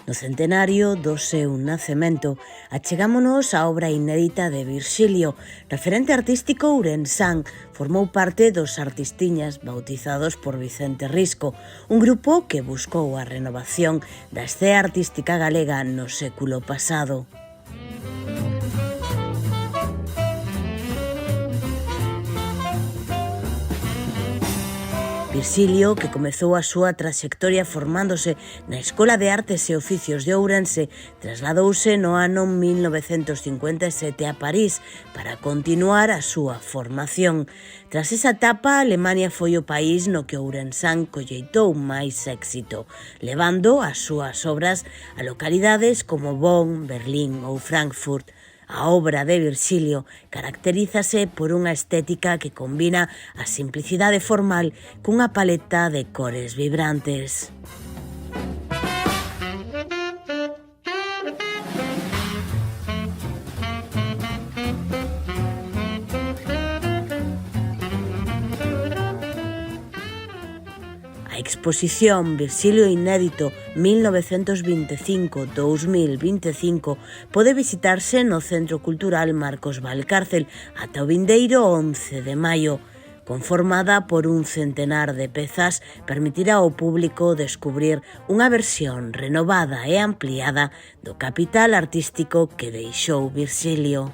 No centenario do seu nacemento, achegámonos á obra inédita de Virxilio. Referente artístico ourensán, formou parte dos Artistiñas bautizados por Vicente Risco, un grupo que buscou a renovación da escena artística galega no século pasado. Virxilio, que comezou a súa traxectoria formándose na Escola de Artes e Oficios de Ourense, trasladouse no ano 1957 a París para continuar a súa formación. Tras esa etapa, Alemania foi o país no que ourensán colleitou máis éxito, levando as súas obras a localidades como Bonn, Berlín ou Frankfurt. A obra de Virxilio caracterízase por unha estética que combina a simplicidade formal cunha paleta de cores vibrantes. A exposición Virxilio Inédito 1925-2025 pode visitarse no Centro Cultural Marcos Valcárcel ata o vindeiro 11 de maio. Conformada por un centenar de pezas, permitirá ao público descubrir unha versión renovada e ampliada do capital artístico que deixou Virxilio.